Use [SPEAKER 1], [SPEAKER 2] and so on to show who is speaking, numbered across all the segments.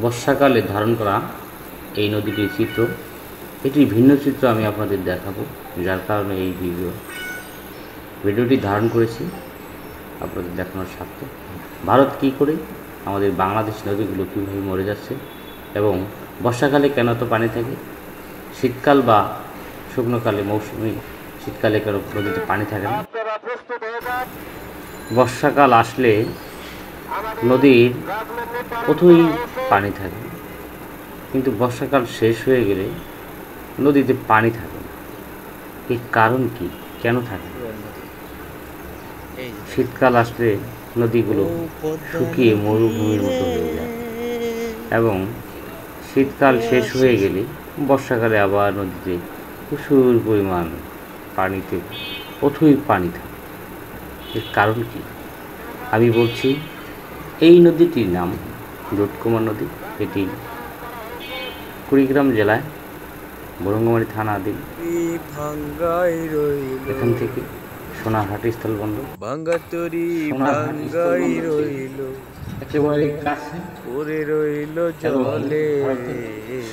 [SPEAKER 1] বর্ষাকালে ধারণ করা এই নদীটির চিত্র, এটির ভিন্ন চিত্র আমি আপনাদের দেখাবো, যার কারণে এই ভিডিওটি ধারণ করেছি আপনাদের দেখানোর স্বার্থে। ভারত কী করে আমাদের বাংলাদেশ নদীগুলো কীভাবে মরে যাচ্ছে এবং বর্ষাকালে কেন এত পানি থাকে, শীতকাল বা শুকনোকালে মৌসুমি শীতকালে কেন নদীতে পানি থাকে না। বর্ষাকাল আসলে নদীর প্রথমেই পানি থাকে, কিন্তু বর্ষাকাল শেষ হয়ে গেলে নদীতে পানি থাকে না। এর কারণ কি, কেন থাকে? শীতকাল আসলে নদীগুলো শুকিয়ে মরুভূমির মতো হয়ে যায় এবং শীতকাল শেষ হয়ে গেলে বর্ষাকালে আবার নদীতে প্রচুর পরিমাণ পানিতে অথই পানি থাকে। এর কারণ কি আমি বলছি। এই নদীটির নাম দুধকুমার নদী। এটি কুড়িগ্রাম জেলায় বরঙ্গমারী থানাধীন। এখান থেকে সোনারহাটি স্থলবন্দর, একেবারে কাছে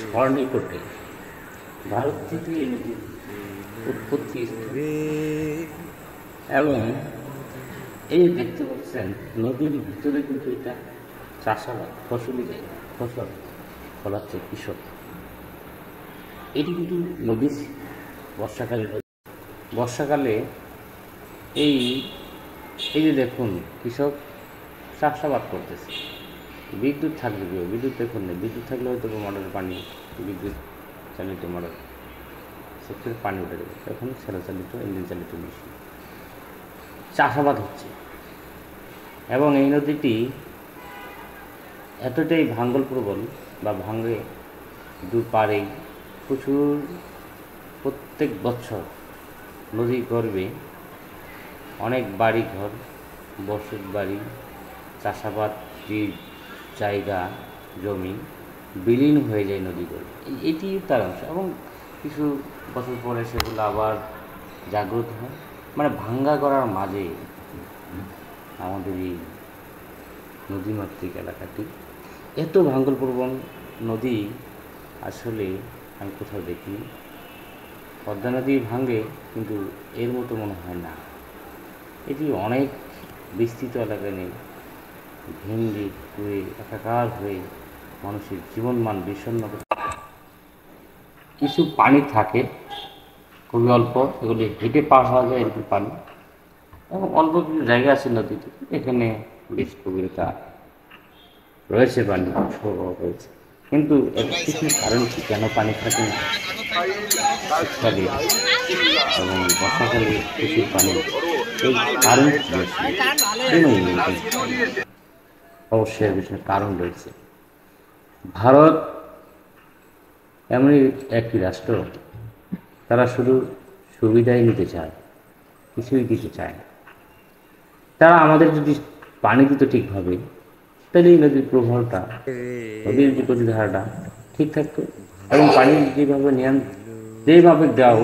[SPEAKER 1] স্বর্ণিকটে ভারত থেকে উৎপত্তি এবং এই দেখতে পাচ্ছেন নদীর ভিতরে কিন্তু এটা চাষাবাদ ফসলি জায়গা, ফসল ফলাচ্ছে কৃষক। এটি কিন্তু নদীর বর্ষাকালে এই যে দেখুন কৃষক চাষাবাদ করতেছে। বিদ্যুৎ থাকবে কেউ, বিদ্যুৎ দেখুন না, বিদ্যুৎ থাকলে হয়তো মোটরের পানি, বিদ্যুৎ চালিত মোটর সেক্ষেত্রে পানি উঠে যাবে, তখন সেলা চালিত ইঞ্জিন চালিত মেশিন চাষাবাদ হচ্ছে। এবং এই নদীটি এতটাই ভাঙ্গল প্রবল বা ভাঙ্গে দুপারেই প্রত্যেক বছর নদীর গর্ভে অনেক বাড়ি ঘর, বসত বাড়ি, চাষাবাদের জায়গা, জমি বিলীন হয়ে যায় নদী গর্ভে। এটি তার অংশ এবং কিছু বছর পরে সেগুলো আবার জাগ্রত হয়। মানে ভাঙ্গা করার মাঝে আমাদের এই নদীমাতৃক এলাকাটি এত ভাঙ্গলপ্রবণ নদী আসলে আমি কোথাও দেখিনি। পদ্মা নদী ভাঙ্গে, কিন্তু এর মতো মনে হয় না। এটি অনেক বিস্তৃত এলাকায় নেই, ভেঙে হয়ে একাকার হয়ে মানুষের জীবনমান বিষণ্ণ। কিছু পানি থাকে খুবই অল্প, এগুলি হেঁটে পার হওয়া যায় এরকম পানি, এবং অল্প কিছু জায়গা আছে নদীতে এখানে বেশ গভীরতা রয়েছে, পানি রয়েছে। কিন্তু এর কিছু কারণ কি, কেন পানি থাকে না শীতকালে এবং বর্ষাকালে প্রচুর পানি, এই কারণ কি অবশ্যই এর বিষয়ে কারণ রয়েছে। ভারত এমনই একটি রাষ্ট্র, তারা শুধু সুবিধাই নিতে চায়, কিছুই দিতে চায় না। তারা আমাদের যদি পানি দিত ঠিকভাবে, তাহলে এই নদীর প্রবাহটা, নদীর যে গতিধারাটা ঠিক থাকতো এবং পানি যেভাবে দেওয়া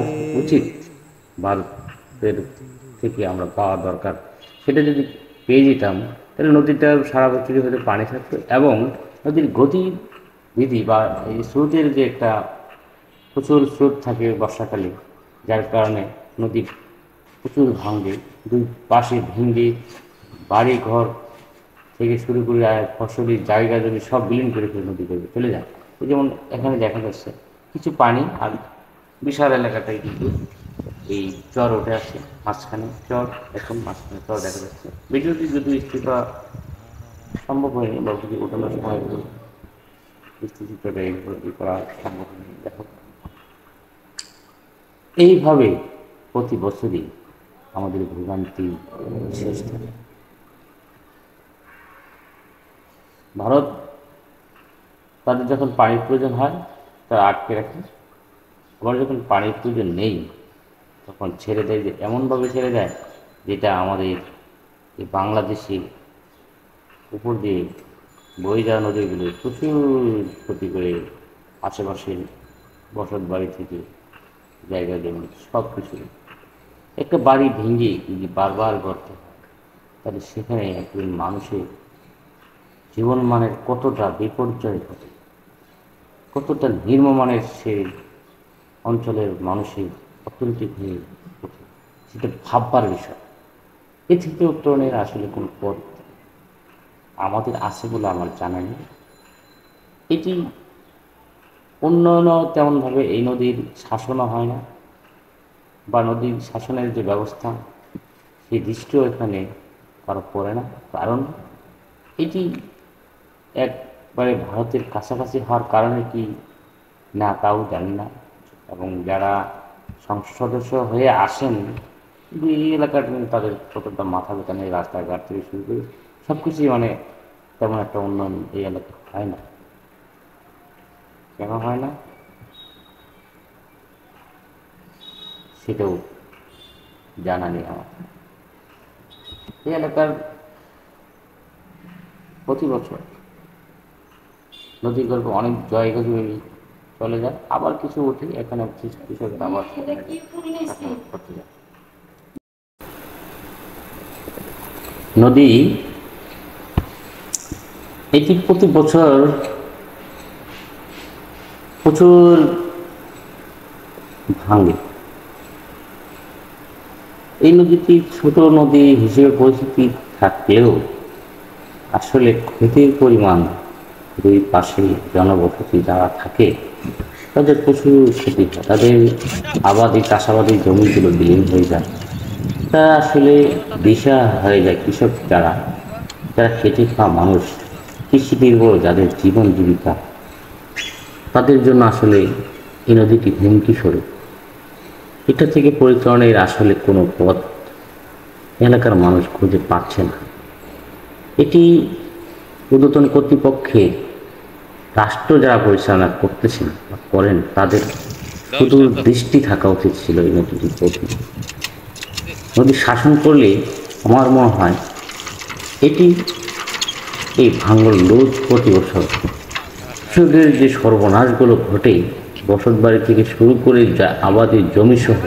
[SPEAKER 1] উচিত ভারতের থেকে আমরা পাওয়া দরকার, সেটা যদি পেয়ে যেতাম, তাহলে নদীটা সারা বছরই হয়তো পানি থাকতো এবং নদীর গতিবিধি বা এই স্রোতের যে একটা প্রচুর স্রোত থাকে বর্ষাকালে, যার কারণে নদী প্রচুর ভাঙে, দুই পাশে ভেঙে বাড়ি ঘর থেকে শুরু করে ফসলি জায়গা জমি সব বিলীন করে ফেলে নদী করবে চলে যায়। এই যেমন এখানে দেখা যাচ্ছে কিছু পানি, আর বিশাল এলাকাটাই কিন্তু এই চর উঠে আসছে, মাঝখানে চর, এখন মাঝখানে চর দেখা যাচ্ছে। ভিডিওটি যদি স্থির করা সম্ভব হয়নি বা যদি ওঠানোর সময় চিত্রটা এইভাবে করা সম্ভব হয়নি। দেখো, এইভাবে প্রতি বছরই আমাদের ভোগান্তি শেষ থাকে। ভারত তাদের যখন পানির প্রয়োজন হয় তারা আটকে রাখে, আবার যখন পানির প্রয়োজন নেই তখন ছেড়ে দেয়, যে এমনভাবে ছেড়ে দেয় যেটা আমাদের এই বাংলাদেশের উপর দিয়ে বয়ে যাওয়া নদীগুলো প্রচুর ক্ষতি করে আশেপাশের বসত বাড়ি থেকে জায়গা জমি সব কিছু। একটা বাড়ি ভেঙে যদি বারবার গড়তে হয়, তাহলে সেখানে একজন মানুষের জীবনমানের কতটা বিপর্যয় ঘটে, কতটা নিম্নমানের সেই অঞ্চলের মানুষের অর্থনৈতিক হয়ে ওঠে, সেটা ভাববার বিষয়। এ থেকে উত্তরণের আসলে কোনো পথ আমাদের আছে বলে আমার জানা নেই। এটি উন্নয়নও তেমনভাবে এই নদীর শাসনও হয় না, বা নদীর শাসনের যে ব্যবস্থা সেই দৃষ্টিও এখানে করা পড়ে না। কারণ এটি একবারে ভারতের কাছাকাছি হওয়ার কারণে কি না তাও জানি না। এবং যারা সংসদ সদস্য হয়ে আসেন, কিন্তু এই এলাকার তাদের কতটা মাথা ব্যথা নেই, রাস্তাঘাট থেকে শুরু করে সব কিছুই মানে তেমন একটা উন্নয়ন এই এলাকা হয় না। কেন হয় না সেটাও জানা নেই আমার। এই এলাকার প্রতি বছর নদীর গর্ভে অনেক জায়গা জুড়ে চলে যায়, আবার কিছু উঠে এখানে কৃষকরা আবার করতে যায়। নদী এটি প্রতি বছর প্রচুর ভাঙে। এই নদীটি ছোট নদী হিসেবে পরিচিতি থাকলেও আসলে ক্ষতির পরিমাণ দুই পাশে জনবসতি যারা থাকে তাদের প্রচুর ক্ষতি হয়। তাদের আবাদি চাষাবাদি জমিগুলো বিলীন হয়ে যায়। তা আসলে দিশা হয়ে যায় কৃষক যারা যারা খেটে খাওয়া মানুষ, কৃষি নির্ভর যাদের জীবন জীবিকা, তাদের জন্য আসলে এই নদীটি হুমকি স্বরূপ। এটা থেকে পরিত্রাণের আসলে কোনো পথ এলাকার মানুষ খুঁজে পাচ্ছে না। এটি ঊর্ধ্বতন কর্তৃপক্ষের রাষ্ট্র যারা পরিচালনা করতেছেন বা করেন তাদের শুধু দৃষ্টি থাকা উচিত ছিল এই নদীটির প্রতি। নদী শাসন করলে আমার মনে হয় এটি এই ভাঙল রোধ প্রতি বছর কৃষকের যে সর্বনাশগুলো ঘটে, বসত বাড়ি থেকে শুরু করে যা আবাদি জমিসহ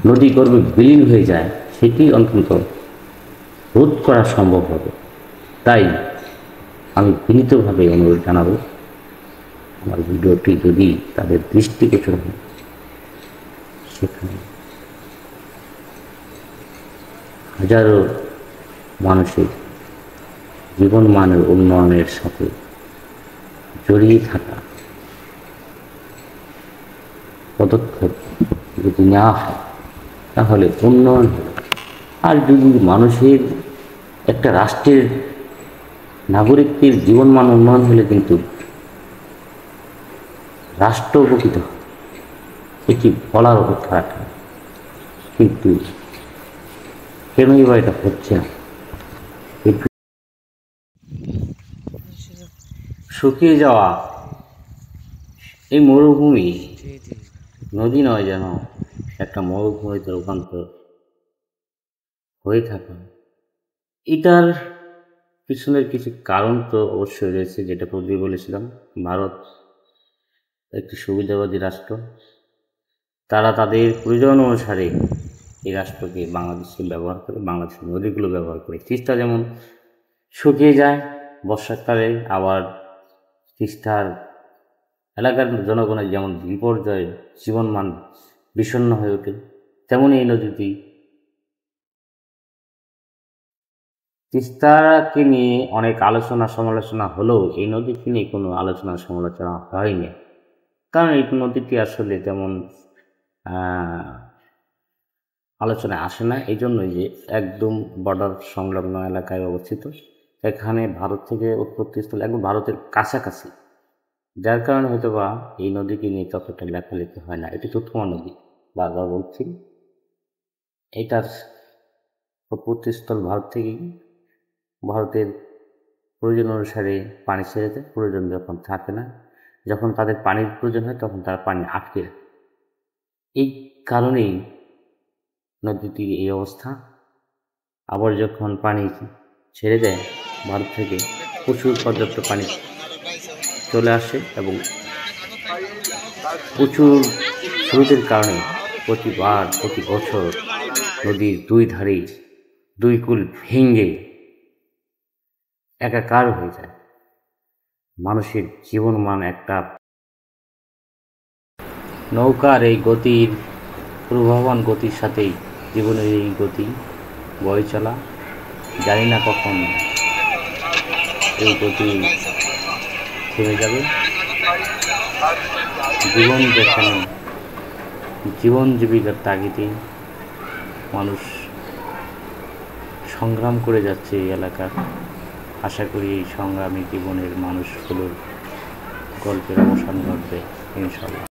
[SPEAKER 1] নদী গর্ভে বিলীন হয়ে যায়, সেটি অন্তত রোধ করা সম্ভব হবে। তাই আমি বিনীতভাবে অনুরোধ জানাবো, আমার ভিডিওটি যদি তাদের দৃষ্টিগোচর হয় সেখানে হাজারো মানুষের জীবনমানের উন্নয়নের সাথে জড়িয়ে থাকা পদক্ষেপ যদি নেওয়া হয় তাহলে উন্নয়ন হবে। আর যদি মানুষের একটা রাষ্ট্রের নাগরিকদের জীবনমান উন্নয়ন হলে কিন্তু রাষ্ট্র উপকৃত হয়, এটি বলার অপেক্ষা রাখে। কিন্তু কেনই বা এটা হচ্ছে না? শুকিয়ে যাওয়া এই মরুভূমি নদী নয়, যেন একটা মরুভূমিতে রূপান্তর হয়ে থাকে। এটার পিছনের কিছু কারণ তো অবশ্যই রয়েছে, যেটা পূর্বেই বলেছিলাম। ভারত একটি সুবিধাবাদী রাষ্ট্র, তারা তাদের প্রয়োজন অনুসারে এই রাষ্ট্রকে বাংলাদেশকে ব্যবহার করে, বাংলাদেশের নদীগুলো ব্যবহার করে। তিস্তা যেমন শুকিয়ে যায় বর্ষাকালে, আবার তিস্তার এলাকার জনগণের যেমন বিপর্যয়, জীবনমান বিষণ্ণ হয়ে ওঠে, তেমনই এই নদীটি তিস্তাকে নিয়ে অনেক আলোচনা সমালোচনা হলেও এই নদীকে নিয়ে কোনো আলোচনা সমালোচনা হয়নি। কারণ এই নদীটি আসলে তেমন আলোচনায় আসে না। এই জন্যই যে একদম বর্ডার সংলগ্ন এলাকায় অবস্থিত, এখানে ভারত থেকে উৎপত্তিস্থল একদম ভারতের কাছাকাছি, যার কারণে হয়তো বা এই নদীকে নিয়ে ততটা লেখালেখি হয় না। এটি চতুর্থ নদী, বারবার বলছি। এটার উৎপত্তিস্থল ভারত থেকেই, ভারতের প্রয়োজন অনুসারে পানি ছেড়ে দেয়, প্রয়োজন যখন থাকে না, যখন তাদের পানির প্রয়োজন হয় তখন তারা পানি আটকে রাখে। এই কারণেই নদীটির এই অবস্থা। আবার যখন পানি ছেড়ে দেয় ভারত থেকে, প্রচুর পর্যাপ্ত পানি চলে আসে এবং প্রচুর স্রোতের কারণে প্রতি বছর নদীর দুই ধারে দুই কূল ভেঙে একাকার হয়ে যায়। মানুষের জীবনমান একটা নৌকার এই গতির প্রবাহমান গতির সাথেই জীবনের এই গতি বয়ে চলা। জানি না কখন এই গতি থেমে যাবে। জীবন যেখানে জীবন জীবিকার তাগিদে মানুষ সংগ্রাম করে যাচ্ছে এই এলাকার। আশা করি এই সংগ্রামী জীবনের মানুষগুলোর গল্পের অবসান ঘটবে ইনশাআল্লাহ।